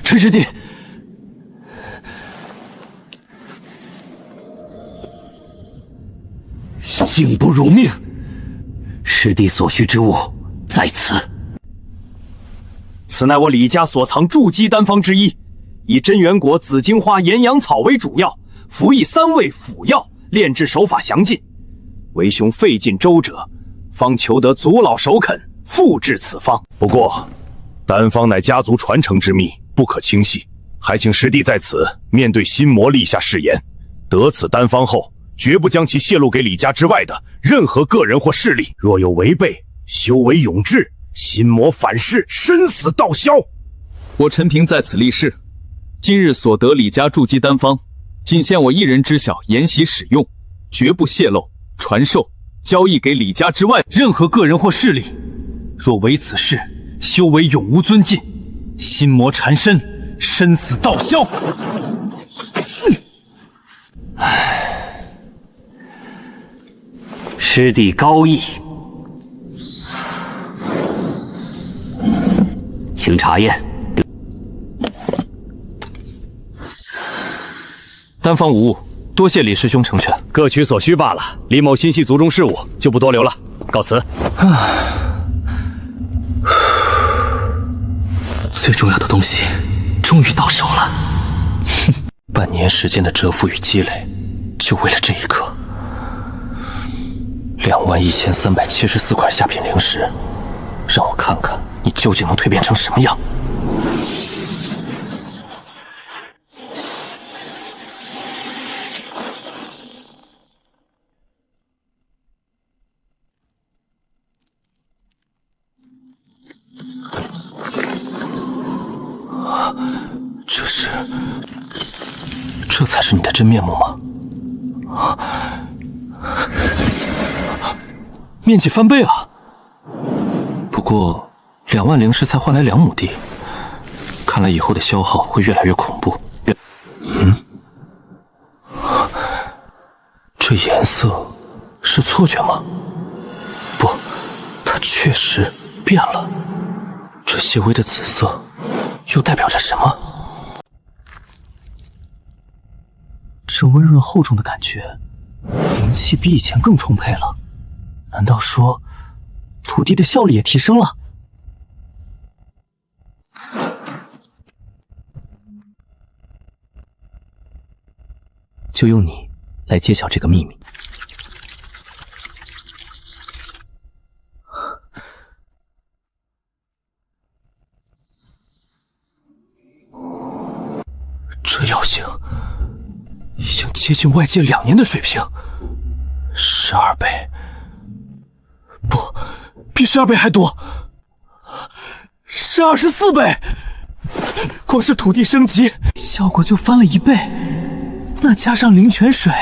陈师弟，幸不辱命。师弟所需之物在此。此乃我李家所藏筑基丹方之一，以真元果、紫荆花、岩阳草为主药，辅以3味辅药，炼制手法详尽。为兄费尽周折，方求得族老首肯复制此方。不过，丹方乃家族传承之秘，不可轻信。还请师弟在此面对心魔立下誓言，得此丹方后，绝不将其泄露给李家之外的任何个人或势力。若有违背，修为永志，心魔反噬，生死道消。我陈平在此立誓，今日所得李家筑基丹方，仅限我一人知晓，研习使用，绝不泄露、传授、交易给李家之外任何个人或势力。若违此事，修为永无尊进，心魔缠身，生死道消。师弟高义，请查验。丹方无误，多谢李师兄成全。各取所需罢了。李某心系族中事务，就不多留了，告辞。最重要的东西终于到手了。半年时间的蛰伏与积累，就为了这一刻。21374块下品灵石，让我看看你究竟能蜕变成什么样。这才是你的真面目吗？面积翻倍了。不过2万灵石才换来2亩地，看来以后的消耗会越来越恐怖。这颜色是错觉吗？不，它确实变了。这细微的紫色又代表着什么？这温润厚重的感觉，灵气比以前更充沛了。难道说，土地的效力也提升了？就用你来揭晓这个秘密。这药性已经接近外界2年的水平，12倍，不，比12倍还多，是24倍。光是土地升级，效果就翻了1倍，那加上灵泉水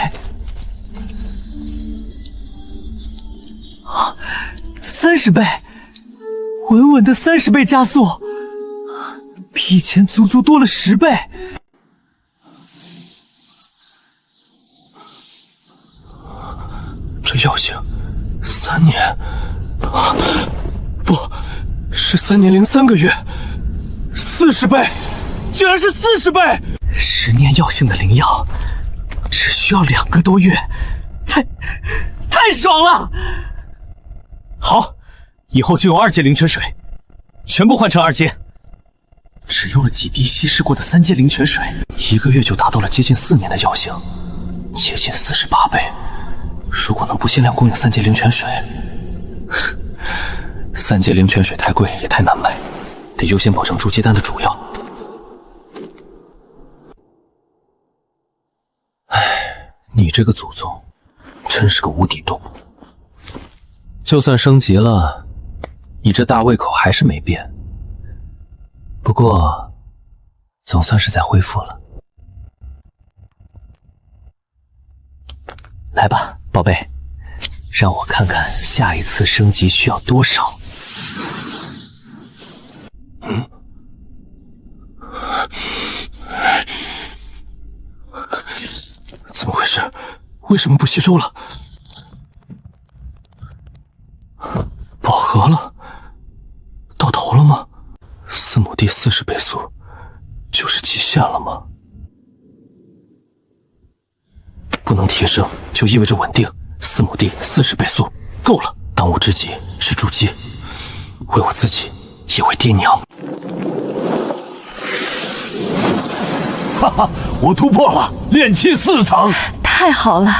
，30倍，稳稳的30倍加速，比以前足足多了10倍。这药性3年不是3年0.3个月，40倍，竟然是40倍！10年药性的灵药，只需要2个多月，太爽了！好，以后就用2阶灵泉水，全部换成2阶。只用了几滴稀释过的3阶灵泉水，1个月就达到了接近4年的药性，接近48倍。如果能不限量供应3阶灵泉水，3阶灵泉水太贵也太难卖，得优先保证筑基丹的主药。你这个祖宗真是个无底洞。就算升级了，你这大胃口还是没变。不过，总算是在恢复了。来吧，宝贝，让我看看下一次升级需要多少。怎么回事？为什么不吸收了？饱和了？到头了吗？4亩地40倍速，就是极限了吗？不能提升，就意味着稳定。4亩地40倍速，够了。当务之急是筑基，为我自己，也为爹娘。哈哈，我突破了炼气4层，太好了！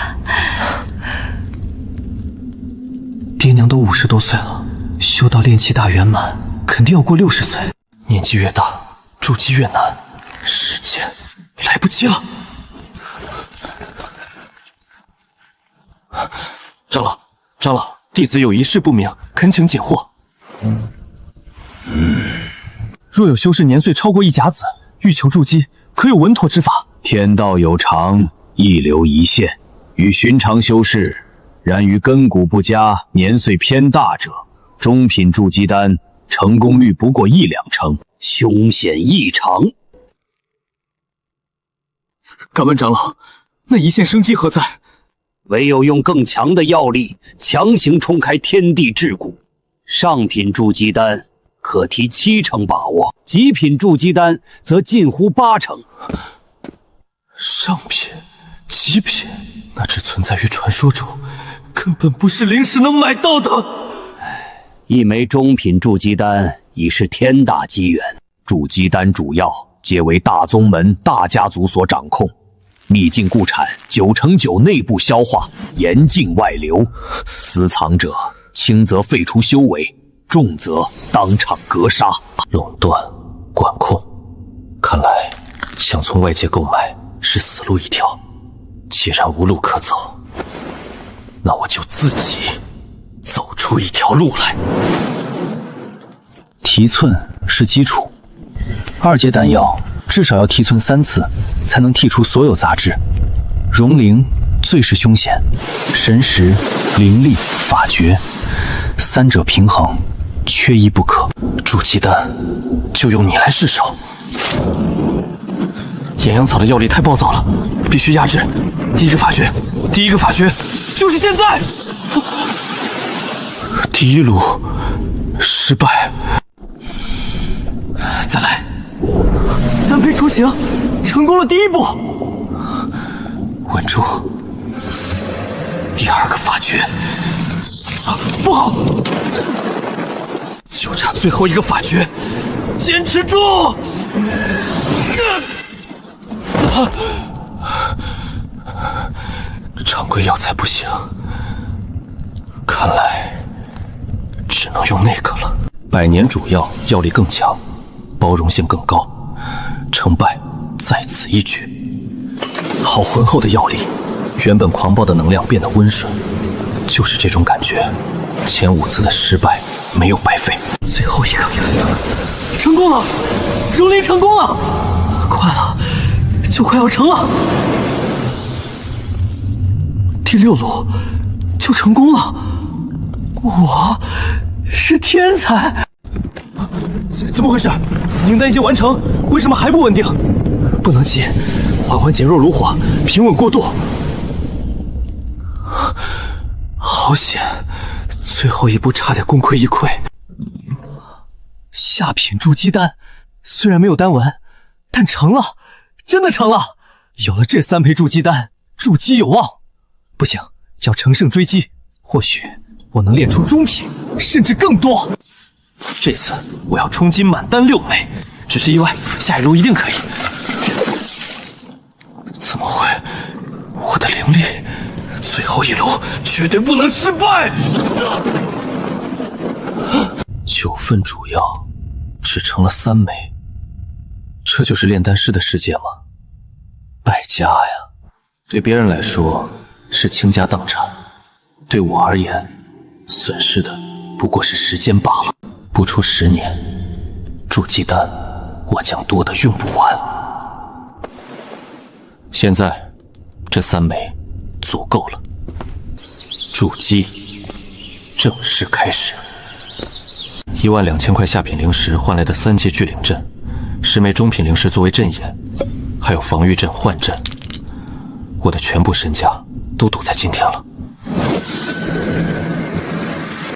爹娘都50多岁了，修到炼气大圆满，肯定要过60岁。年纪越大，筑基越难，时间来不及了。长老，弟子有一事不明，恳请解惑。若有修士年岁超过1甲子，欲求筑基，可有稳妥之法？天道有常，一流一现，与寻常修士，然于根骨不佳、年岁偏大者，中品筑基丹成功率不过1-2成，凶险异常。敢问长老，那一线生机何在？唯有用更强的药力强行冲开天地桎梏。上品筑基丹可提7成把握，极品筑基丹则近乎8成。上品、极品，那只存在于传说中，根本不是灵石能买到的。一枚中品筑基丹已是天大机缘。筑基丹主药皆为大宗门、大家族所掌控。秘境故产9成9内部消化，严禁外流。私藏者，轻则废除修为，重则当场格杀。垄断、管控，看来想从外界购买是死路一条。既然无路可走，那我就自己走出一条路来。提寸是基础，2阶丹药至少要提寸3次，才能剔除所有杂质。融灵最是凶险，神识、灵力、法诀3者平衡，缺一不可。筑基丹就用你来试手。岩阳草的药力太暴躁了，必须压制。第一个法诀就是现在。第一路失败，再来。单胚雏形，成功了第一步。稳住。第2个法诀，不好，就差最后一个法诀，坚持住！常规药材不行，看来只能用那个了。百年主药药力更强，包容性更高，成败在此一举。好浑厚的药力，原本狂暴的能量变得温顺，就是这种感觉。前5次的失败没有白费。最后一个，成功了，融灵成功了，快了，就快要成了。第6路就成功了，我是天才。怎么回事？凝丹已经完成，为什么还不稳定？不能急，缓缓减弱炉火，平稳过渡。好险，最后一步差点功亏一篑。下品筑基丹虽然没有丹纹，但成了，真的成了。有了这3枚筑基丹，筑基有望。不行，要乘胜追击，或许我能练出中品，甚至更多。这次我要冲击满丹6枚，只是意外，下一路一定可以。怎么会？我的灵力，最后一路绝对不能失败。9份主药只成了3枚，这就是炼丹师的世界吗？败家呀！对别人来说是倾家荡产，对我而言，损失的不过是时间罢了。不出10年，筑基丹我将多得用不完。现在这3枚足够了，筑基正式开始。12000块下品灵石换来的3阶聚灵阵，10枚中品灵石作为阵眼，还有防御阵、幻阵，我的全部身家都赌在今天了。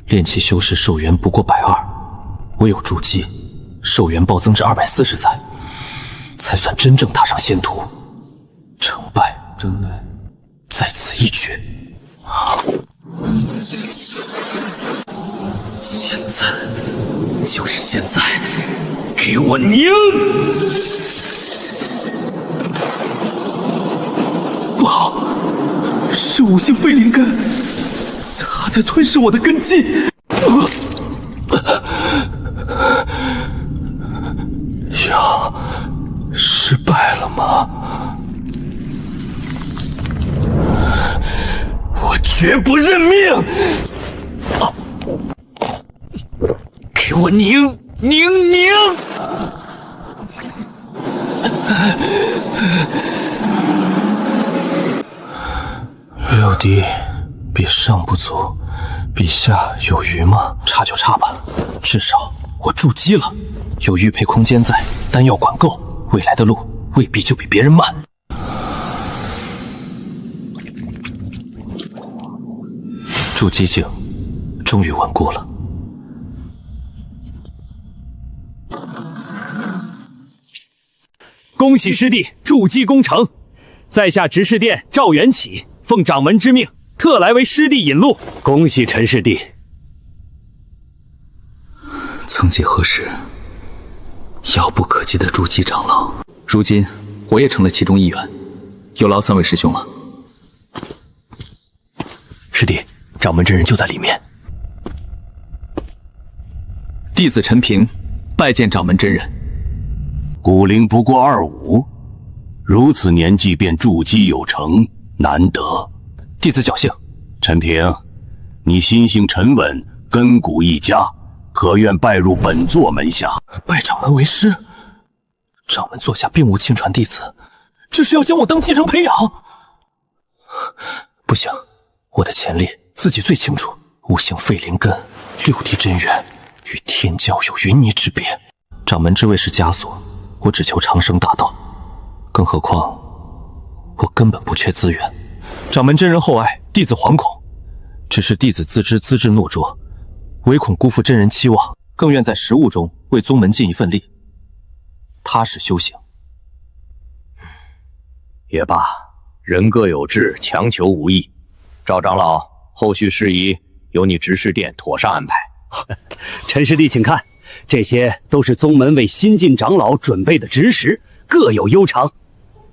炼气修士寿元不过120，唯有筑基，寿元暴增至240载。才算真正踏上仙途。成败在此一决。现在就是现在，给我拧！不好，是五行废灵根，它在吞噬我的根基。要失败了吗？我绝不认命！给我拧！六弟，比上不足，比下有余吗？差就差吧，至少我筑基了，有玉佩空间在，丹药管够，未来的路未必就比别人慢。筑基境终于稳固了。恭喜师弟筑基攻成，在下执事殿赵元启奉掌门之命，特来为师弟引路。恭喜陈师弟。曾几何时，遥不可及的筑基长老，如今我也成了其中一员，有劳三位师兄了。师弟，掌门真人就在里面。弟子陈平拜见掌门真人。古灵不过25，如此年纪便筑基有成，难得。弟子侥幸。陈平，你心性沉稳，根骨一家，可愿拜入本座门下？拜掌门为师？掌门座下并无亲传弟子，这是要将我当继承培养？不行，我的潜力自己最清楚。五行废灵根，6地真元，与天骄有云泥之别。掌门之位是枷锁，我只求长生大道。更何况，我根本不缺资源。掌门真人厚爱，弟子惶恐。只是弟子自知资质懦弱，唯恐辜负真人期望，更愿在实务中为宗门尽一份力，踏实修行。也罢，人各有志，强求无益。赵长老，后续事宜由你执事殿妥善安排。陈师弟，请看，这些都是宗门为新晋长老准备的执食，各有悠长。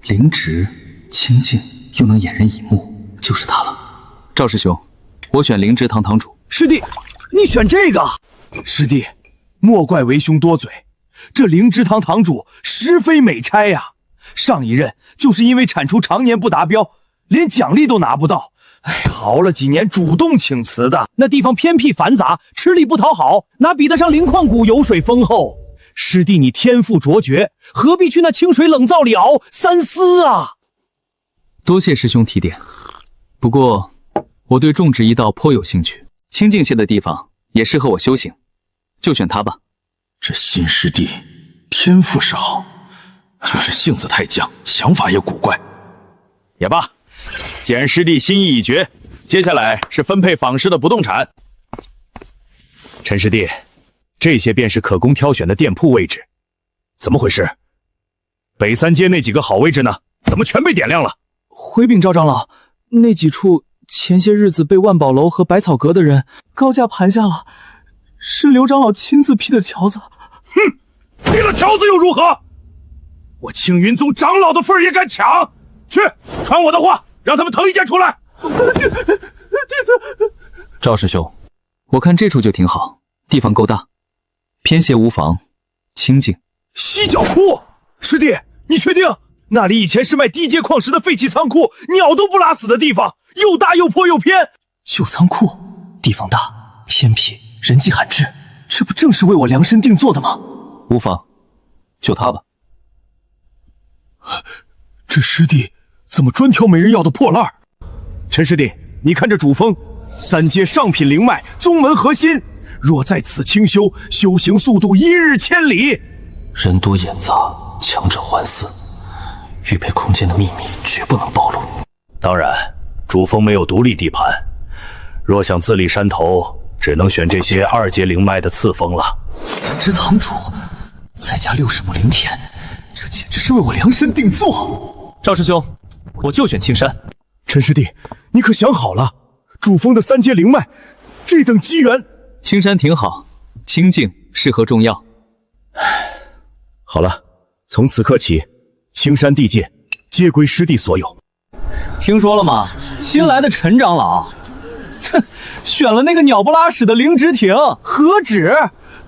灵植清净又能掩人以目，就是它了。赵师兄，我选灵芝堂堂主。师弟，你选这个？师弟，莫怪为兄多嘴，这灵芝堂堂主实非美差呀。上一任就是因为产出常年不达标，连奖励都拿不到。哎，熬了几年主动请辞的。那地方偏僻繁杂，吃力不讨好，哪比得上灵矿谷油水丰厚？师弟你天赋卓绝，何必去那清水冷灶里熬？三思啊！多谢师兄提点。不过我对种植一道颇有兴趣，清静些的地方也适合我修行，就选它吧。这新师弟天赋是好，就是性子太犟，想法也古怪。也罢，既然师弟心意已决，接下来是分配访师的不动产。陈师弟，这些便是可供挑选的店铺位置。怎么回事？北三街那几个好位置呢？怎么全被点亮了？回禀赵长老，那几处前些日子被万宝楼和百草阁的人高价盘下了，是刘长老亲自批的条子。哼，批了条子又如何？我青云宗长老的份儿也敢抢？去，传我的话，让他们腾一间出来。弟子。赵师兄，我看这处就挺好，地方够大，偏斜无妨，清静。犀角窟，师弟，你确定？那里以前是卖低阶矿石的废弃仓库，鸟都不拉死的地方，又大又破又偏。旧仓库，地方大，偏僻，人迹罕至，这不正是为我量身定做的吗？无妨，就它吧。这师弟怎么专挑没人要的破烂儿？陈师弟，你看这主峰，三阶上品灵脉，宗门核心，若在此清修，修行速度一日千里。人多眼杂，强者环伺，玉佩空间的秘密绝不能暴露。当然，主峰没有独立地盘，若想自立山头，只能选这些2阶灵脉的次峰了。灵芝堂主再加60亩灵田，这简直是是为我量身定做。赵师兄，我就选青山。陈师弟，你可想好了？主峰的3阶灵脉，这等机缘，青山挺好，清静适合中药。好了，从此刻起，青山地界皆归师弟所有。听说了吗？新来的陈长老，哼，选了那个鸟不拉屎的凌直挺，何止？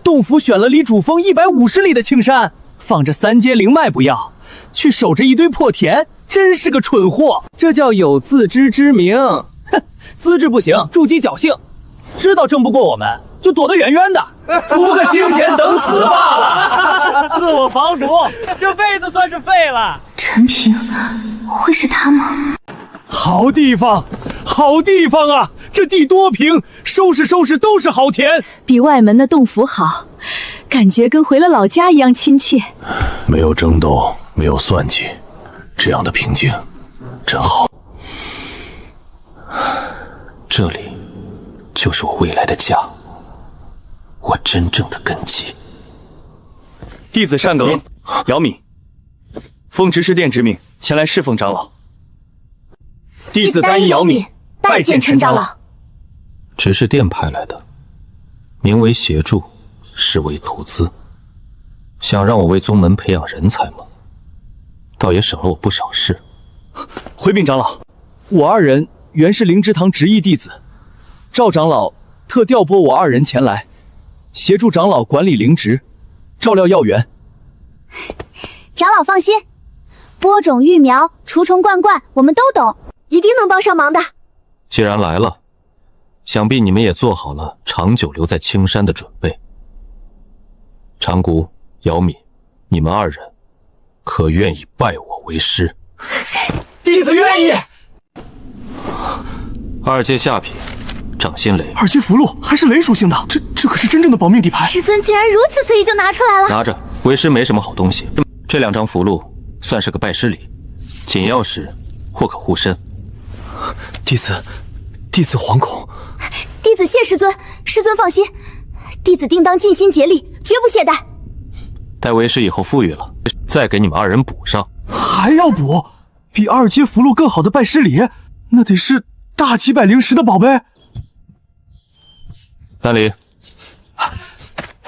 洞府选了离主峰150里的青山，放着3阶灵脉不要，去守着一堆破田，真是个蠢货。这叫有自知之明。哼，资质不行，筑基侥幸，知道争不过我们，就躲得远远的，图个清闲等死罢了。自我防毒，这辈子算是废了。陈平，会是他吗？好地方，好地方啊！这地多平，收拾收拾都是好田。比外门的洞府好，感觉跟回了老家一样亲切。没有争斗，没有算计，这样的平静真好。这里就是我未来的家，我真正的根基。弟子单阁姚敏，奉执事殿之命前来侍奉长老。弟子单衣姚敏，拜见陈长老。执事殿派来的，名为协助，实为投资。想让我为宗门培养人才吗？倒也省了我不少事。回禀长老，我二人原是灵芝堂执意弟子，赵长老特调拨我二人前来，协助长老管理灵芝，照料药源。长老放心，播种育苗、除虫灌灌，我们都懂，一定能帮上忙的。既然来了，想必你们也做好了长久留在青山的准备。长谷、姚敏，你们二人可愿意拜我为师？弟子愿意。2阶下品，掌心雷。2阶符箓还是雷属性的，这可是真正的保命底牌。师尊竟然如此随意就拿出来了。拿着，为师没什么好东西，这2张符箓算是个拜师礼，紧要时或可护身。弟子惶恐。弟子谢师尊，师尊放心，弟子定当尽心竭力，绝不懈怠。待为师以后富裕了，再给你们二人补上。还要补？比2阶符箓更好的拜师礼，那得是大几百灵石的宝贝。丹离，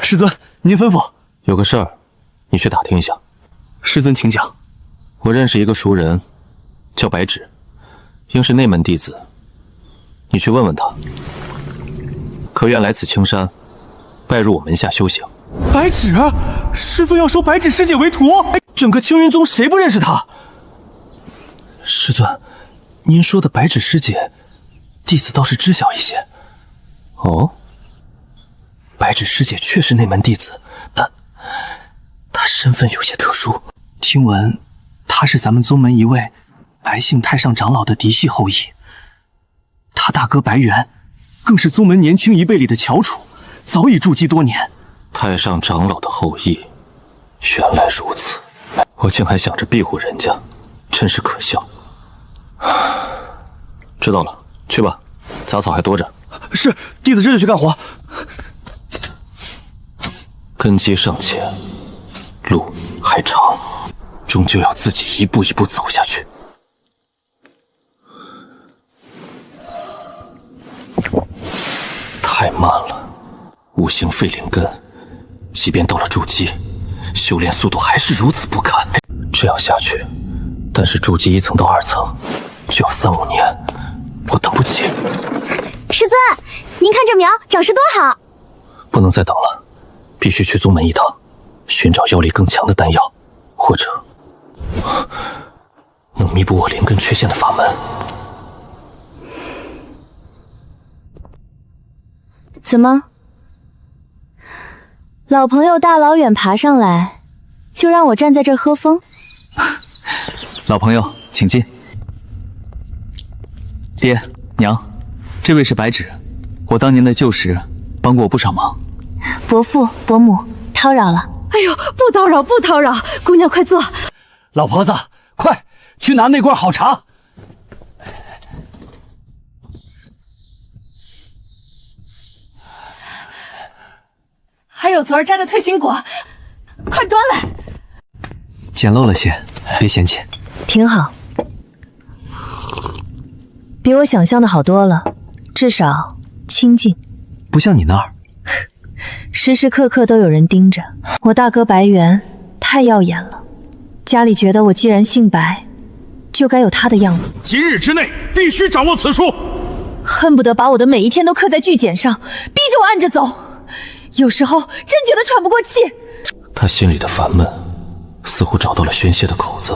师尊，您吩咐。有个事儿，你去打听一下。师尊请讲。我认识一个熟人，叫白芷，应是内门弟子，你去问问他，可愿来此青山，拜入我门下修行。白芷，师尊要收白芷师姐为徒，整个青云宗谁不认识她？师尊，您说的白芷师姐，弟子倒是知晓一些。哦，白芷师姐确是内门弟子，但她身份有些特殊。听闻她是咱们宗门一位白姓太上长老的嫡系后裔，她大哥白猿更是宗门年轻一辈里的翘楚，早已筑基多年。太上长老的后裔，原来如此，我竟还想着庇护人家，真是可笑。知道了，去吧，杂草还多着。是，弟子这就去干活。根基尚浅，路还长，终究要自己一步一步走下去。太慢了，五行废灵根，即便到了筑基，修炼速度还是如此不堪。这样下去，但是筑基1层到2层，就要3、5年，我等不起。师尊，您看这苗长势多好。不能再等了，必须去宗门一趟，寻找药力更强的丹药，或者能弥补我灵根缺陷的法门。怎么，老朋友大老远爬上来，就让我站在这儿喝风？老朋友，请进。爹娘，这位是白芷，我当年的旧时帮过我不少忙。伯父伯母，叨扰了。哎呦，不叨扰，不叨扰，姑娘快坐。老婆子，快去拿那罐好茶。还有昨儿摘的翠心果，快端来。简陋了些，别嫌弃。挺好，比我想象的好多了，至少清静。不像你那儿，时时刻刻都有人盯着。我大哥白猿太耀眼了，家里觉得我既然姓白，就该有他的样子。今日之内必须掌握此书，恨不得把我的每一天都刻在巨简上，逼着我按着走。有时候真觉得喘不过气。他心里的烦闷似乎找到了宣泄的口子。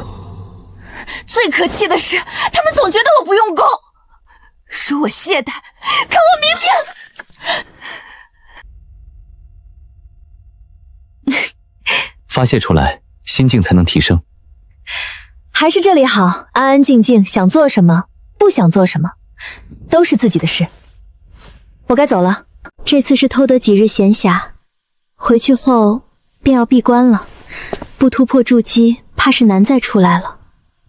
最可气的是，他们总觉得我不用功，说我懈怠，可我明明……发泄出来，心境才能提升。还是这里好，安安静静，想做什么，不想做什么，都是自己的事。我该走了。这次是偷得几日闲暇，回去后便要闭关了，不突破筑基，怕是难再出来了。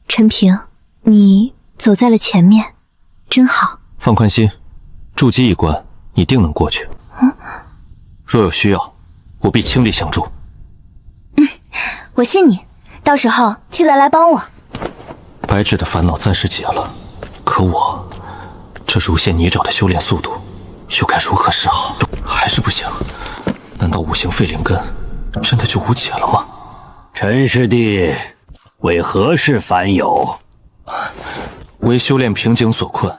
陈平，你走在了前面，真好。放宽心，筑基一关，你定能过去。若有需要，我必倾力相助。我信你，到时候记得来帮我。白芷的烦恼暂时解了，可我这如陷泥沼的修炼速度，又该如何是好？还是不行？难道五行废灵根真的就无解了吗？陈师弟，为何事烦有？为修炼瓶颈所困，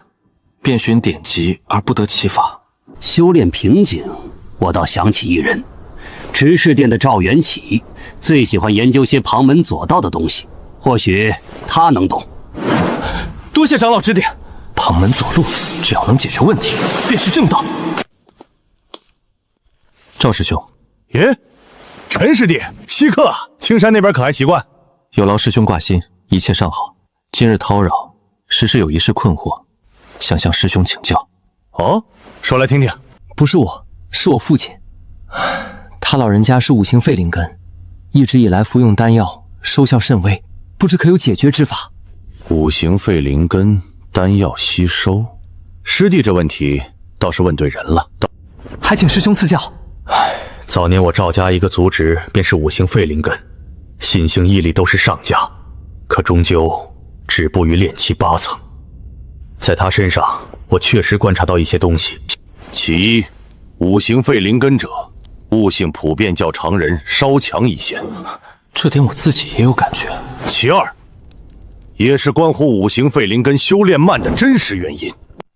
遍寻典籍而不得其法。修炼瓶颈，我倒想起一人，执事殿的赵元启，最喜欢研究些旁门左道的东西，或许他能懂。多谢长老指点。旁门左路，只要能解决问题，便是正道。赵师兄，耶，陈师弟，稀客，青山那边可还习惯？有劳师兄挂心，一切尚好。今日叨扰，实是有一事困惑，想向师兄请教。哦，说来听听。不是我，是我父亲。他老人家是五行废灵根，一直以来服用丹药，收效甚微，不知可有解决之法？五行废灵根，丹药吸收。师弟这问题倒是问对人了。还请师兄赐教。早年我赵家一个族侄便是五行废灵根，心性毅力都是上佳，可终究止步于炼气8层。在他身上，我确实观察到一些东西。其一，五行废灵根者，悟性普遍较常人稍强一些，这点我自己也有感觉。其二，也是关乎五行废灵根修炼慢的真实原因。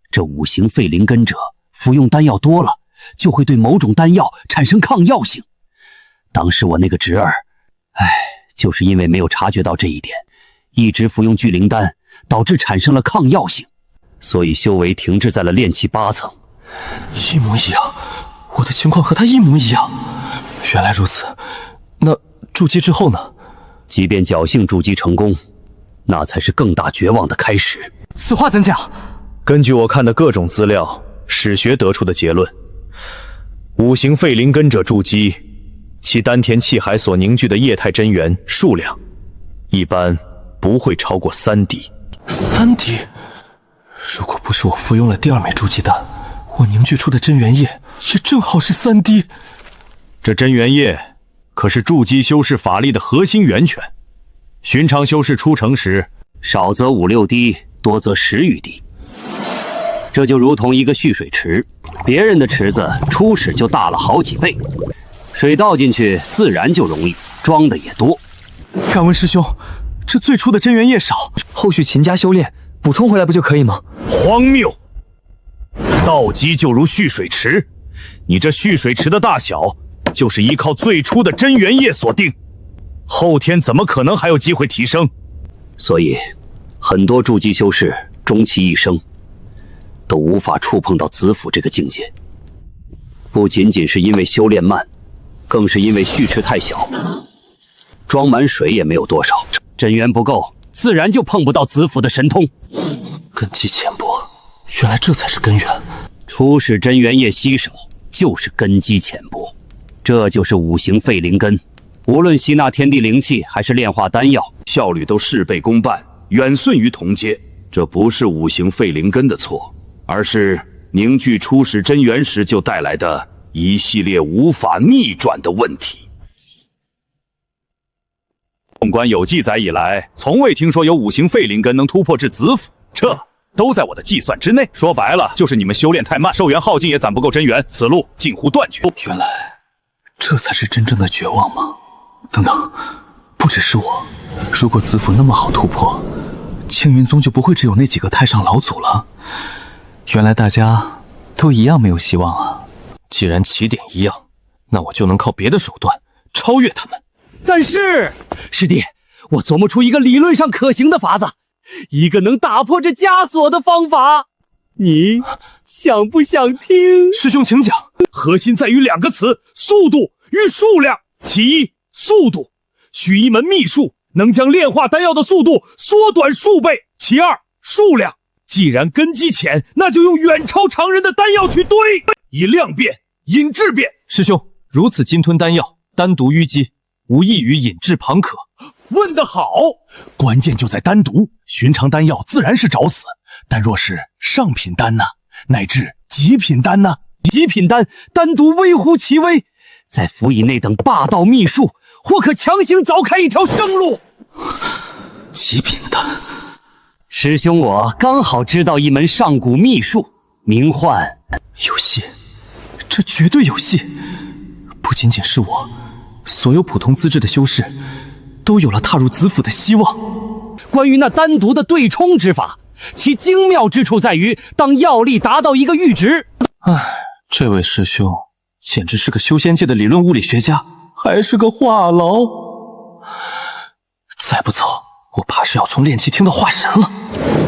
这五行废灵根者服用丹药多了，就会对某种丹药产生抗药性。当时我那个侄儿，就是因为没有察觉到这一点，一直服用聚灵丹，导致产生了抗药性，所以修为停滞在了炼气8层。一模一样，我的情况和他一模一样。原来如此，那筑基之后呢？即便侥幸筑基成功，那才是更大绝望的开始。此话怎讲？根据我看的各种资料、史学得出的结论，五行废灵根者筑基，其丹田气海所凝聚的液态真元数量，一般不会超过3滴。3滴？如果不是我服用了第2枚筑基丹，我凝聚出的真元液也正好是3滴。这真元液可是筑基修士法力的核心源泉，寻常修士出城时，少则5、6滴，多则10余滴。这就如同一个蓄水池，别人的池子初始就大了好几倍，水倒进去自然就容易，装的也多。敢问师兄，这最初的真元液少，后续勤加修炼，补充回来不就可以吗？荒谬！道基就如蓄水池，你这蓄水池的大小，就是依靠最初的真元液所定，后天怎么可能还有机会提升？所以，很多筑基修士终其一生，都无法触碰到子府这个境界。不仅仅是因为修炼慢，更是因为蓄池太小，装满水也没有多少，真元不够，自然就碰不到子府的神通。根基浅薄，原来这才是根源。初始真元液稀少，就是根基浅薄，这就是五行废灵根。无论吸纳天地灵气，还是炼化丹药，效率都事倍功半，远逊于同阶。这不是五行废灵根的错，而是凝聚初始真元时就带来的一系列无法逆转的问题。纵观有记载以来，从未听说有五行废灵根能突破至子府，这都在我的计算之内。说白了，就是你们修炼太慢，寿元耗尽也攒不够真元，此路近乎断绝。原来这才是真正的绝望吗？等等，不只是我，如果子府那么好突破，青云宗就不会只有那几个太上老祖了。原来大家都一样没有希望啊！既然起点一样，那我就能靠别的手段超越他们。但是，师弟，我琢磨出一个理论上可行的法子，一个能打破这枷锁的方法。你想不想听？师兄，请讲。核心在于2个词：速度与数量。其一，速度，需一门秘术，能将炼化丹药的速度缩短数倍。其二，数量，既然根基浅，那就用远超常人的丹药去堆，以量变，引质变。师兄，如此金吞丹药，单独淤积，无异于引质旁可。问得好，关键就在单独。寻常丹药自然是找死，但若是上品丹呢，乃至极品丹呢？极品丹单独微乎其微，再辅以那等霸道秘术，或可强行凿开一条生路。极品丹，师兄我刚好知道一门上古秘术，名唤有戏，这绝对有戏。不仅仅是我，所有普通资质的修士都有了踏入子府的希望。关于那单独的对冲之法，其精妙之处在于，当药力达到一个阈值。这位师兄简直是个修仙界的理论物理学家，还是个话痨。再不走，我怕是要从炼气厅的化神了。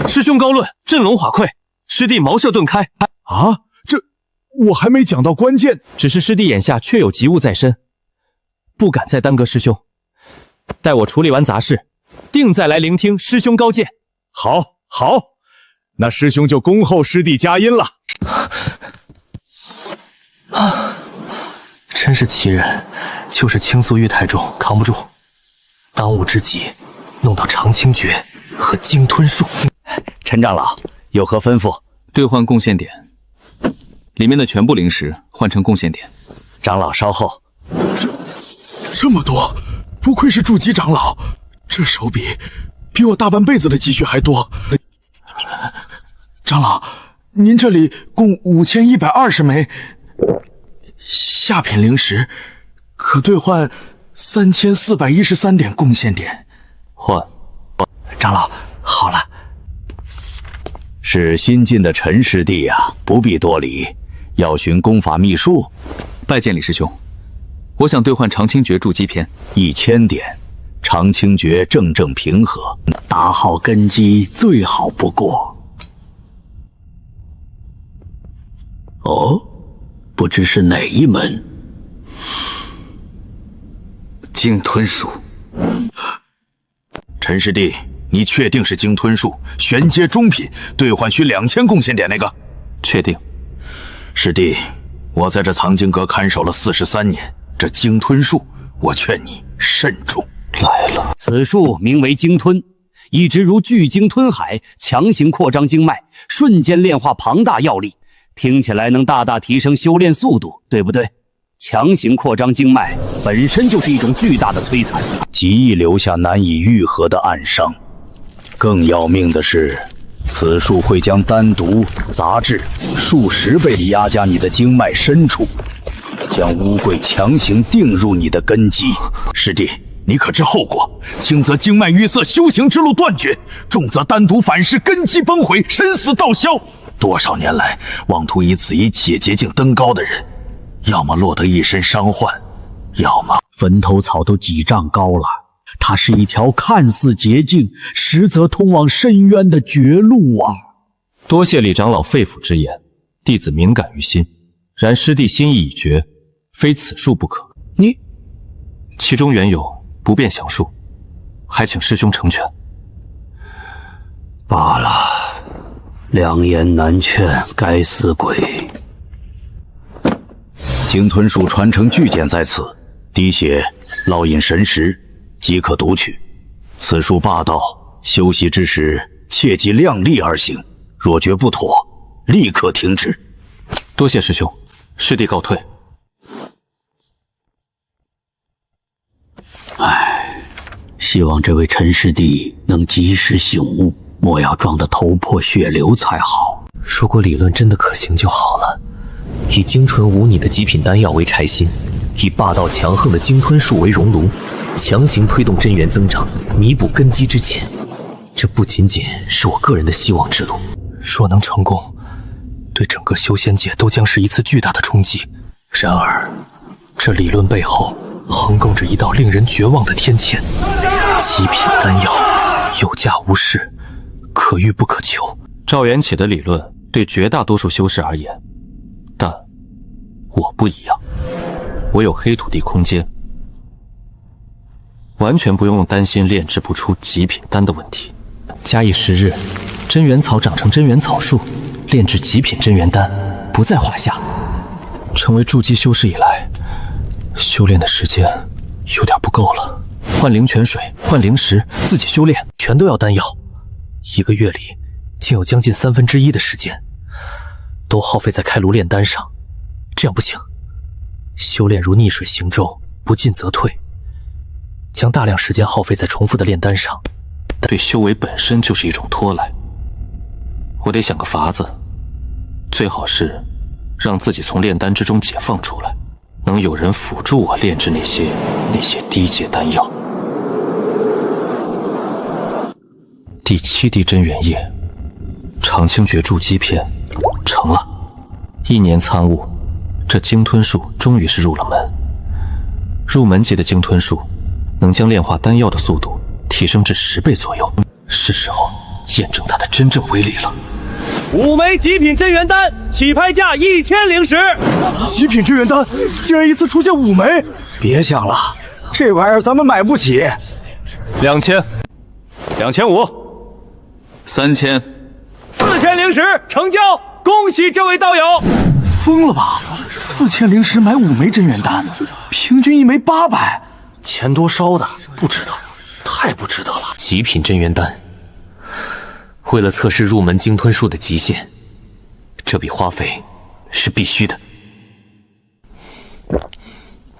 师兄高论，振聋华聩，师弟茅塞顿开。啊，这我还没讲到关键。只是师弟眼下确有急务在身，不敢再耽搁师兄。待我处理完杂事，定再来聆听师兄高见。好，那师兄就恭候师弟佳音了。真是奇人，就是倾诉欲太重，扛不住。当务之急，弄到长青诀和鲸吞术。陈长老有何吩咐？兑换贡献点，里面的全部灵石换成贡献点。长老稍后。这么多，不愧是筑基长老，这手笔比我大半辈子的积蓄还多。长老，您这里共5120枚下品灵石，可兑换3413点贡献点。换。长老，好了。是新进的陈师弟呀，不必多礼。要寻功法秘术，拜见李师兄。我想兑换长青诀筑基篇1000点。长青诀正平和，打好根基最好不过。哦，不知是哪一门？鲸吞术。陈师弟，你确定是鲸吞术？玄阶中品，兑换需2000贡献点那个？确定。师弟，我在这藏经阁看守了43年，这鲸吞术，我劝你慎重。来了，此术名为鲸吞，一直如巨鲸吞海，强行扩张经脉，瞬间炼化庞大药力。听起来能大大提升修炼速度，对不对？强行扩张经脉本身就是一种巨大的摧残，极易留下难以愈合的暗伤。更要命的是，此术会将丹毒、杂质数十倍地压加你的经脉深处，将乌龟强行定入你的根基。师弟，你可知后果？轻则经脉淤塞，修行之路断绝；重则丹毒反噬，根基崩毁，神死道消。多少年来，妄图以此一解捷径登高的人，要么落得一身伤患，要么坟头草都几丈高了。它是一条看似捷径，实则通往深渊的绝路啊！多谢李长老肺腑之言，弟子敏感于心。然师弟心意已决，非此术不可。你，其中缘由不便详述，还请师兄成全。罢了，良言难劝，该死鬼。鲸吞术传承巨简在此，滴血烙印神石，即可读取。此术霸道，修习之时切忌量力而行，若觉不妥，立刻停止。多谢师兄，师弟告退。希望这位陈师弟能及时醒悟，莫要撞得头破血流才好。如果理论真的可行就好了，以精纯无拟的极品丹药为柴心，以霸道强横的鲸吞术为熔炉，强行推动真元增长，弥补根基之浅。这不仅仅是我个人的希望之路，若能成功，对整个修仙界都将是一次巨大的冲击。然而，这理论背后横亘着一道令人绝望的天堑：极品丹药有价无市，可遇不可求。赵元启的理论对绝大多数修士而言，但我不一样。我有黑土地空间，完全不用担心炼制不出极品丹的问题。假以时日，真元草长成真元草树，炼制极品真元丹不在话下。成为筑基修士以来，修炼的时间有点不够了。换灵泉水，换灵石，自己修炼，全都要丹药。1个月里，竟有将近1/3的时间都耗费在开炉炼丹上，这样不行。修炼如逆水行舟，不进则退，将大量时间耗费在重复的炼丹上，对修为本身就是一种拖累。我得想个法子，最好是让自己从炼丹之中解放出来，能有人辅助我炼制那些低阶丹药。第7滴真元液，长青诀筑基篇成了。1年参悟，这鲸吞术终于是入了门。入门级的鲸吞术能将炼化丹药的速度提升至10倍左右，是时候验证它的真正威力了。5枚极品真元丹，起拍价1000灵石。极品真元丹竟然一次出现5枚！别想了，这玩意儿咱们买不起。2000、2500、3000、4000灵石成交，恭喜这位道友！疯了吧？4000灵石买5枚真元丹，平均1枚800，钱多烧的，不值得，太不值得了。极品真元丹，为了测试入门鲸吞术的极限，这笔花费是必须的。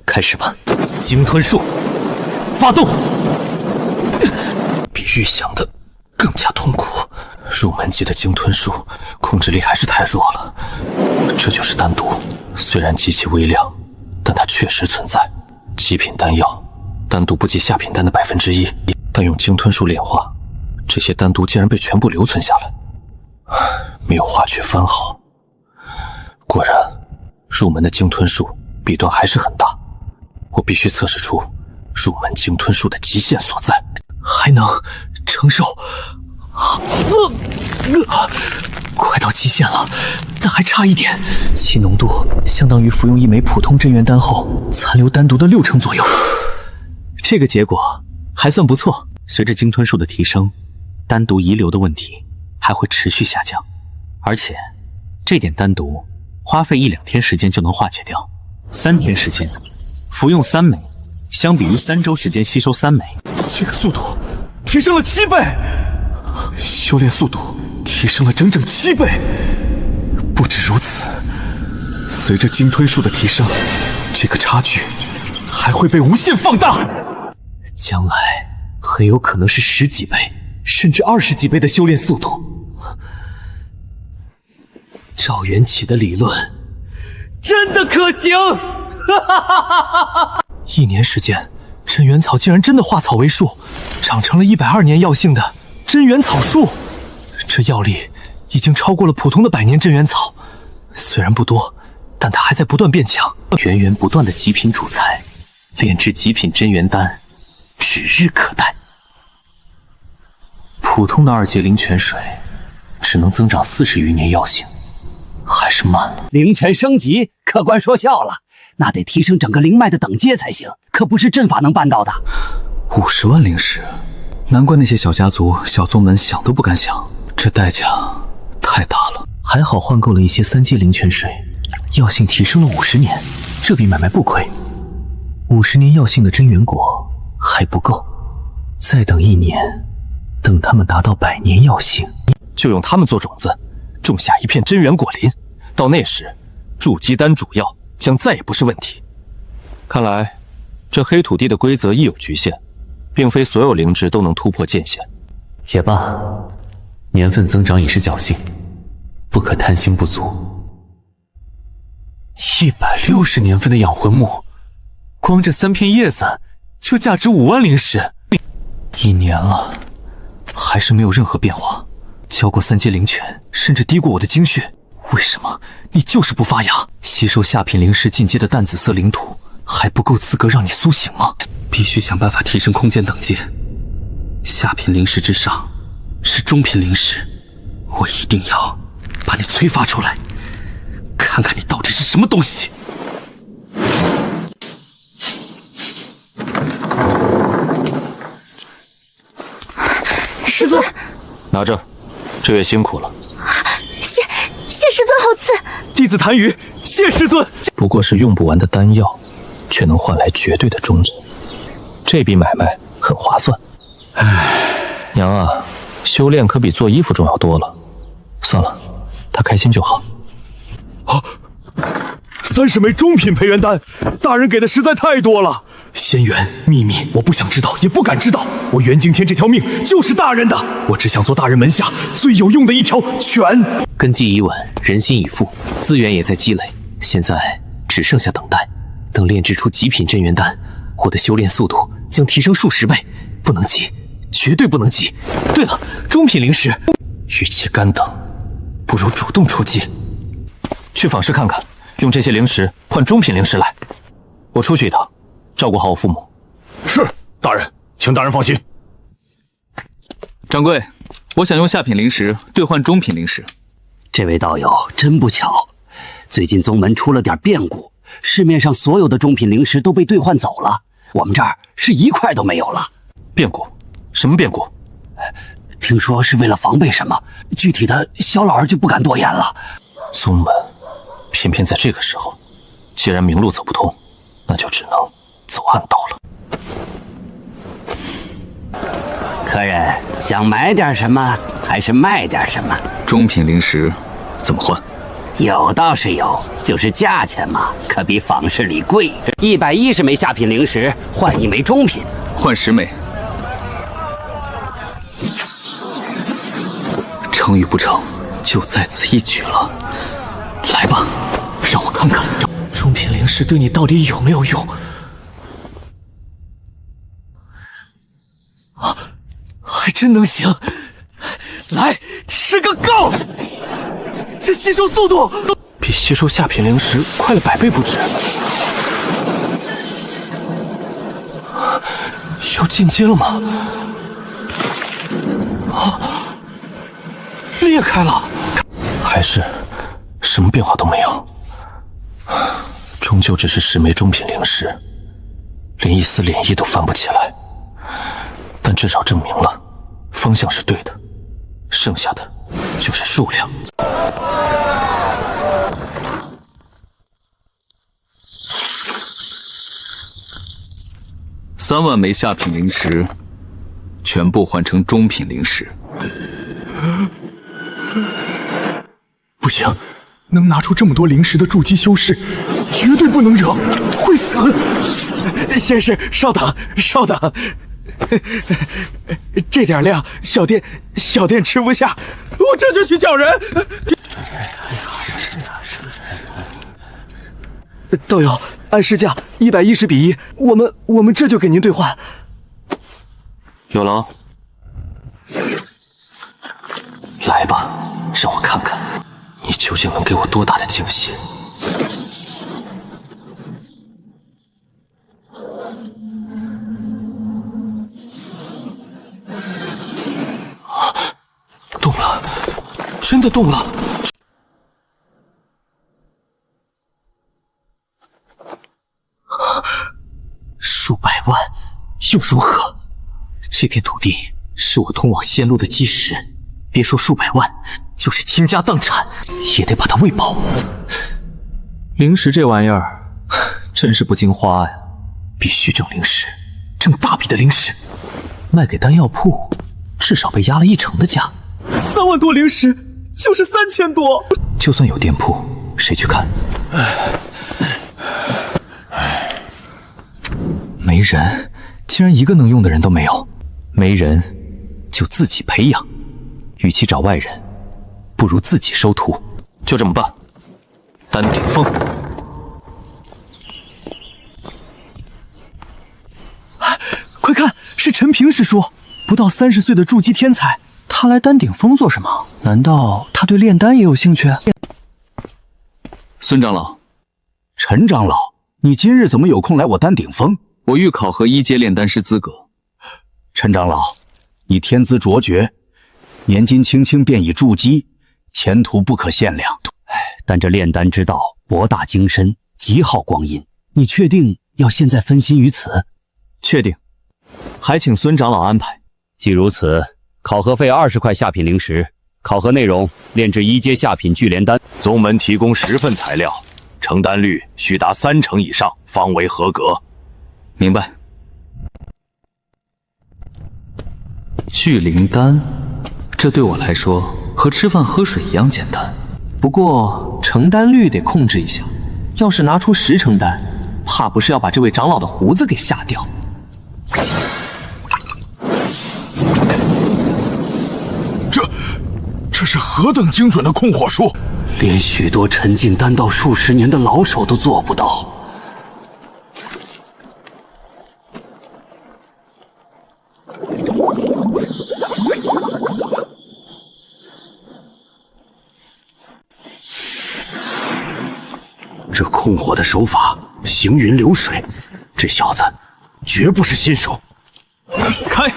开始吧，鲸吞术，发动！比预想的更加痛苦。入门级的鲸吞术控制力还是太弱了。这就是丹毒，虽然极其微量，但它确实存在。极品丹药，丹毒不及下品丹的1%，但用鲸吞术炼化，这些丹毒竟然被全部留存下来，没有化去分毫。果然，入门的鲸吞术弊端还是很大。我必须测试出入门鲸吞术的极限所在，还能承受。快到极限了，但还差一点，其浓度相当于服用1枚普通真元丹后残留丹毒的60%左右。这个结果还算不错。随着鲸吞术的提升，丹毒遗留的问题还会持续下降，而且这点丹毒花费1-2天时间就能化解掉。3天时间服用3枚，相比于3周时间吸收3枚，这个速度提升了7倍，修炼速度提升了整整7倍。不止如此，随着鲸吞术的提升，这个差距还会被无限放大，将来很有可能是10几倍，甚至20几倍的修炼速度。赵元启的理论真的可行！ 1年时间，真元草竟然真的化草为树，长成了120年药性的真元草树。这药力已经超过了普通的100年真元草，虽然不多，但它还在不断变强。源源不断的极品主材，炼制极品真元丹指日可待。普通的2阶灵泉水只能增长40余年药性，还是慢了。灵泉升级，客官说笑了，那得提升整个灵脉的等阶才行，可不是阵法能办到的。50万灵石，难怪那些小家族、小宗门想都不敢想，这代价太大了。还好换购了一些3阶灵泉水，药性提升了50年，这笔买卖不亏。50年药性的真元果还不够，再等1年，等他们达到100年药性，就用它们做种子，种下一片真元果林。到那时，筑基丹主药将再也不是问题。看来，这黑土地的规则亦有局限，并非所有灵芝都能突破剑仙。也罢，年份增长已是侥幸，不可贪心不足。160年份的养魂木，光这3片叶子就价值5万灵石。1年了，还是没有任何变化。教过3阶灵拳，甚至低过我的精血，为什么你就是不发芽？吸收下品灵石进阶的淡紫色灵土，还不够资格让你苏醒吗？必须想办法提升空间等级。下品灵石之上是中品灵石，我一定要把你催发出来，看看你到底是什么东西。师尊，拿着，这月辛苦了。谢师尊厚赐。弟子谭瑜，谢师尊。不过是用不完的丹药，却能换来绝对的忠贞，这笔买卖很划算。娘啊，修炼可比做衣服重要多了。算了，他开心就好。30枚中品培元丹，大人给的实在太多了。仙缘秘密，我不想知道，也不敢知道。我袁惊天这条命就是大人的，我只想做大人门下最有用的一条犬。根基已稳，人心已富，资源也在积累，现在只剩下等待。等炼制出极品镇元丹，我的修炼速度将提升数十倍。不能急，绝对不能急。对了，中品灵石，与其干等，不如主动出击。去坊市看看，用这些灵石换中品灵石来。我出去一趟，照顾好我父母。是，大人，请大人放心。掌柜，我想用下品灵石兑换中品灵石。这位道友真不巧，最近宗门出了点变故，市面上所有的中品灵石都被兑换走了，我们这儿是1块都没有了。变故？什么变故？听说是为了防备什么，具体的萧老儿就不敢多言了。宗门偏偏在这个时候，既然明路走不通，那就只能走暗道了。客人想买点什么，还是卖点什么？中品灵石怎么换？有倒是有，就是价钱嘛，可比坊市里贵。110枚下品灵石换1枚中品，换10枚。成与不成，就在此一举了。来吧，让我看看中品灵石对你到底有没有用。还真能行，来吃个够！这吸收速度比吸收下品灵石快了100倍不止。要进阶了吗？裂开了，还是什么变化都没有。终究只是10枚中品灵石，连一丝涟漪都翻不起来。但至少证明了方向是对的，剩下的就是数量。3万枚下品灵石，全部换成中品灵石。不行，能拿出这么多灵石的筑基修士，绝对不能惹，会死。先生，稍等，稍等。这点量，小店吃不下，我这就去叫人。道友，按市价110比1，我们这就给您兑换。有了，来吧，让我看看你究竟能给我多大的惊喜。动了，真的动了！数百万又如何？这片土地是我通往仙路的基石，别说数百万，就是倾家荡产也得把它喂饱。灵石这玩意儿真是不经花呀，必须挣灵石，挣大笔的灵石，卖给丹药铺，至少被压了1成的价。3万多灵石就是3000多，就算有店铺，谁去看？没人，竟然一个能用的人都没有，没人就自己培养，与其找外人，不如自己收徒。就这么办。丹顶峰，快看，是陈平师叔，不到30岁的筑基天才，他来丹顶峰做什么？难道他对炼丹也有兴趣？孙长老，陈长老，你今日怎么有空来我丹顶峰？我欲考核1阶炼丹师资格。陈长老，你天资卓绝，年纪轻轻便已筑基，前途不可限量。但这炼丹之道博大精深，极耗光阴。你确定要现在分心于此？确定，还请孙长老安排。既如此，考核费20块下品灵石，考核内容炼制1阶下品聚炼丹。宗门提供10份材料，成丹率须达30%以上方为合格。明白。聚灵丹，这对我来说和吃饭喝水一样简单。不过成丹率得控制一下，要是拿出10成丹，怕不是要把这位长老的胡子给吓掉。这是何等精准的控火术，连许多沉浸丹道数十年的老手都做不到。这控火的手法行云流水，这小子绝不是新手。开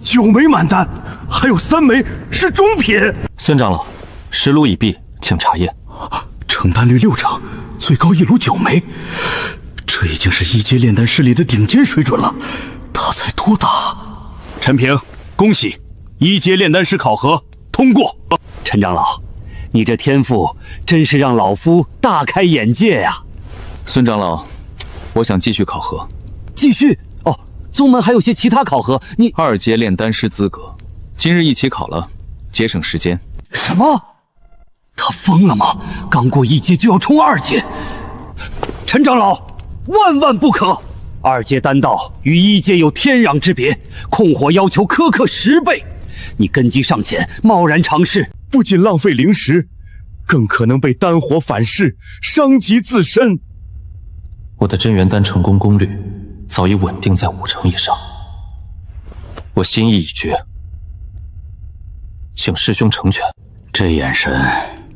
！9枚满丹，还有3枚是中品。孙长老，10炉已毕，请查验。成丹率6成，最高1炉9枚，这已经是1阶炼丹师里的顶尖水准了。他才多大？陈平，恭喜，1阶炼丹师考核通过。陈长老，你这天赋真是让老夫大开眼界呀！孙长老，我想继续考核。继续？哦，宗门还有些其他考核，你2阶炼丹师资格，今日一起考了，节省时间。什么？他疯了吗？刚过1阶就要冲2阶？陈长老，万万不可！2阶丹道与1阶有天壤之别，控火要求苛刻10倍。你根基尚浅，贸然尝试，不仅浪费灵石，更可能被丹火反噬，伤及自身。我的真元丹成功功率早已稳定在5成以上，我心意已决，请师兄成全。这眼神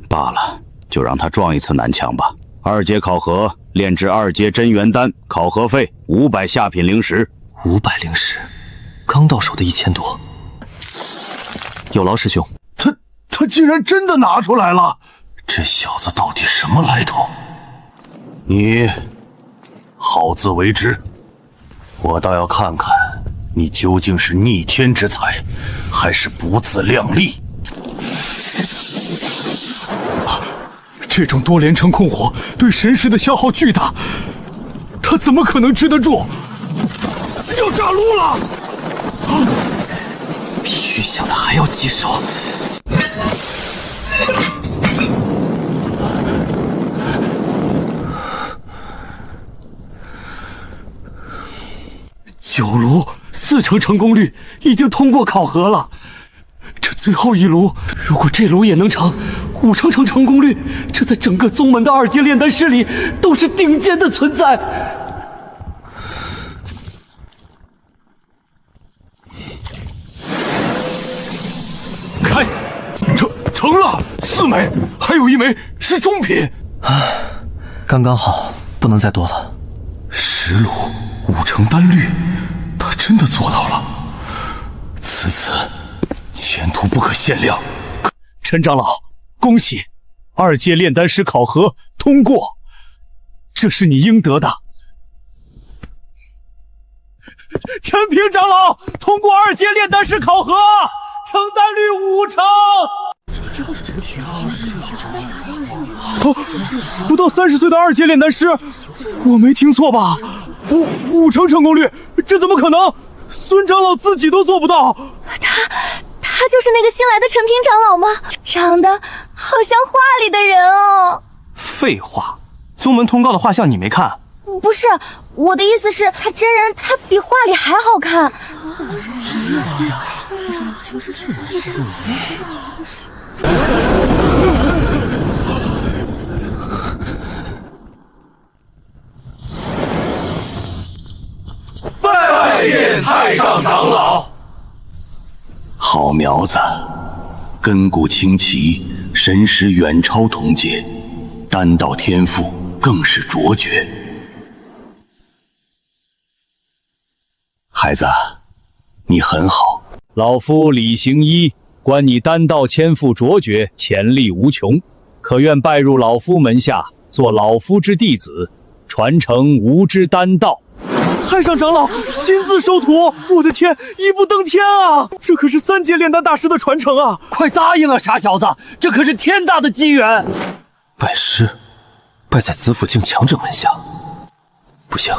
罢了，就让他撞一次南墙吧。2阶考核，炼制2阶真元丹，考核费500下品灵石。500灵石，刚到手的1000多。有劳师兄。他竟然真的拿出来了！这小子到底什么来头？你好自为之，我倒要看看你究竟是逆天之才，还是不自量力。这种多连成控火对神识的消耗巨大，他怎么可能支得住？要炸炉了！比预想的还要棘手。9炉4成成功率，已经通过考核了。这最后1炉，如果这炉也能成，5成成功率，这在整个宗门的2阶炼丹师里都是顶尖的存在。开！成了，4枚，还有1枚是中品。刚刚好，不能再多了。10炉5成丹率，他真的做到了。此前途不可限量。陈长老，恭喜，2阶炼丹师考核通过，这是你应得的。陈平长老通过2阶炼丹师考核，成丹率5成。不到30岁的2阶炼丹师，我没听错吧？5成成功率，这怎么可能？孙长老自己都做不到。他就是那个新来的陈平长老吗？长得好像画里的人哦。废话，宗门通告的画像你没看？不是，我的意思是，他真人他比画里还好看。拜见太上长老。好苗子，根骨清奇，神识远超同阶，丹道天赋更是卓绝。孩子，你很好。老夫李行一，观你丹道天赋卓绝，潜力无穷，可愿拜入老夫门下，做老夫之弟子，传承无之丹道。太上长老亲自收徒，我的天，一步登天啊！这可是3阶炼丹大师的传承啊！快答应啊，傻小子，这可是天大的机缘。拜师，拜在子府境强者门下。不行，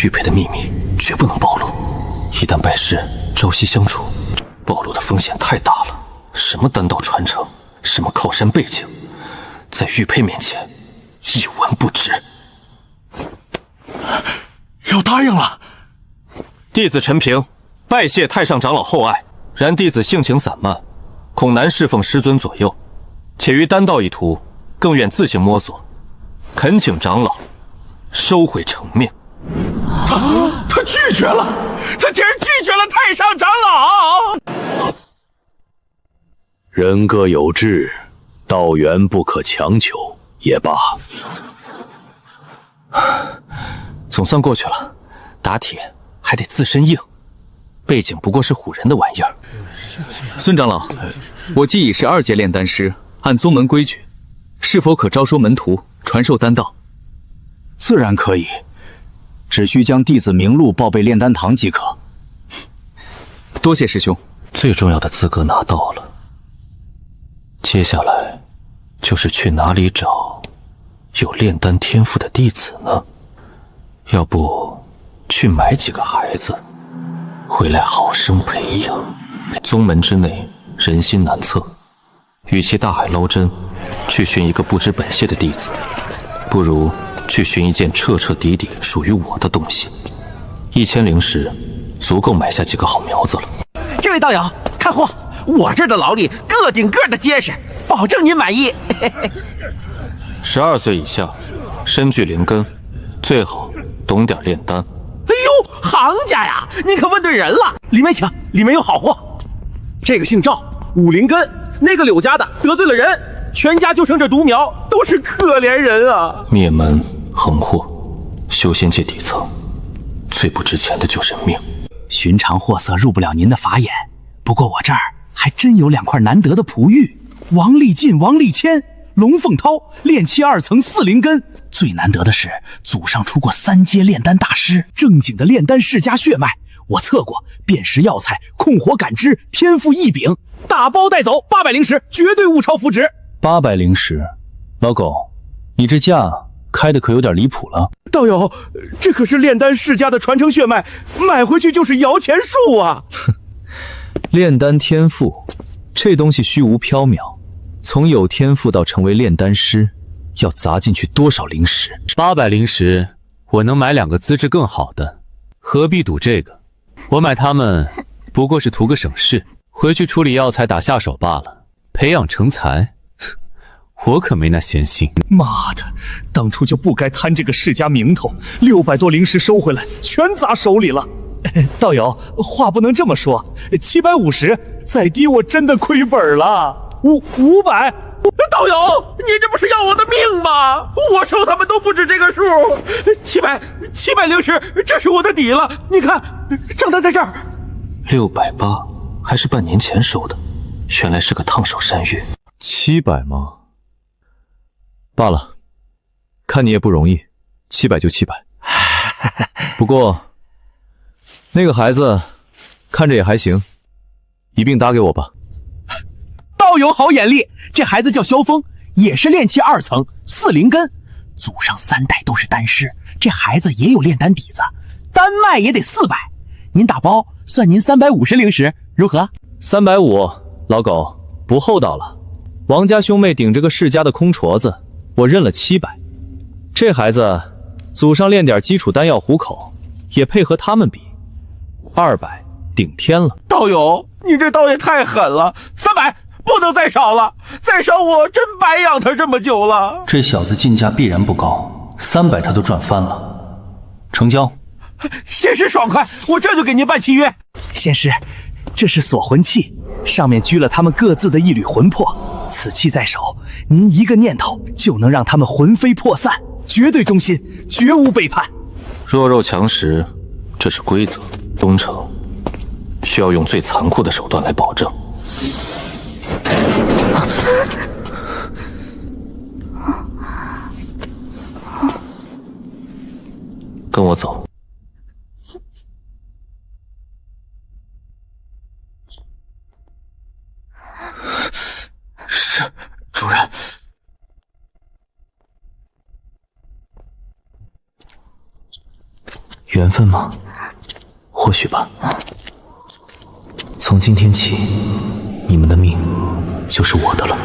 玉佩的秘密绝不能暴露。一旦拜师，朝夕相处，暴露的风险太大了。什么丹道传承，什么靠山背景，在玉佩面前一文不值。要答应了。弟子陈平拜谢太上长老厚爱，然弟子性情散漫，恐难侍奉师尊左右，且于丹道一途，更愿自行摸索，恳请长老收回成命。他拒绝了，他竟然拒绝了太上长老。人各有志，道缘不可强求也罢。总算过去了，打铁还得自身硬，背景不过是唬人的玩意儿。孙长老，我既已是2阶炼丹师，按宗门规矩，是否可招收门徒，传授丹道？自然可以，只需将弟子名录报备炼丹堂即可。多谢师兄。最重要的资格拿到了，接下来就是去哪里找有炼丹天赋的弟子呢？要不去买几个孩子回来好生培养。宗门之内人心难测，与其大海捞针去寻一个不知本性的弟子，不如去寻一件彻彻底底属于我的东西。1000灵石足够买下几个好苗子了。这位道友，看货，我这儿的劳力个顶个的结实，保证您满意。12岁以下，身具灵根，最好懂点炼丹。哎呦，行家呀，你可问对人了。里面请，里面有好货。这个姓赵，武灵根，那个柳家的得罪了人，全家就剩这独苗，都是可怜人啊。灭门横祸，修仙界底层最不值钱的就是命。寻常货色入不了您的法眼，不过我这儿还真有2块难得的璞玉，王立进、王立谦、龙凤涛炼气2层4灵根。最难得的是，祖上出过3阶炼丹大师，正经的炼丹世家血脉。我测过，辨识药材，控火感知，天赋异禀，打包带走800灵石，绝对物超符值。800灵石，老狗，你这价开的可有点离谱了。道友，这可是炼丹世家的传承血脉，买回去就是摇钱树啊！炼丹天赋，这东西虚无缥缈，从有天赋到成为炼丹师，要砸进去多少灵石？800灵石，我能买2个资质更好的，何必赌这个？我买它们不过是图个省事，回去处理药材打下手罢了。培养成才，我可没那闲心。妈的，当初就不该贪这个世家名头，600多灵石收回来，全砸手里了。道友，话不能这么说，750，再低我真的亏本了。500。道友，你这不是要我的命吗？我收他们都不止这个数，700灵石，这是我的底了。你看，账单在这儿。680，还是半年前收的，原来是个烫手山芋。700吗？罢了，看你也不容易，700就700。不过，那个孩子看着也还行，一并搭给我吧。道友好眼力，这孩子叫萧峰，也是炼气2层4灵根，祖上3代都是丹师，这孩子也有炼丹底子，单卖也得400，您打包算您350灵石，如何？350，老狗不厚道了。王家兄妹顶着个世家的空矬子，我认了700。这孩子祖上炼点基础丹药糊口，也配合他们比，200顶天了。道友，你这刀也太狠了，300不能再少了，再少我真白养他这么久了。这小子进价必然不高，300他都赚翻了，成交。仙师爽快，我这就给您办契约。仙师，这是锁魂器，上面居了他们各自的一缕魂魄。此器在手，您一个念头就能让他们魂飞魄散，绝对忠心，绝无背叛。弱肉强食，这是规则。忠诚需要用最残酷的手段来保证。跟我走。是，主人。缘分吗？或许吧。从今天起，你们的命就是我的了。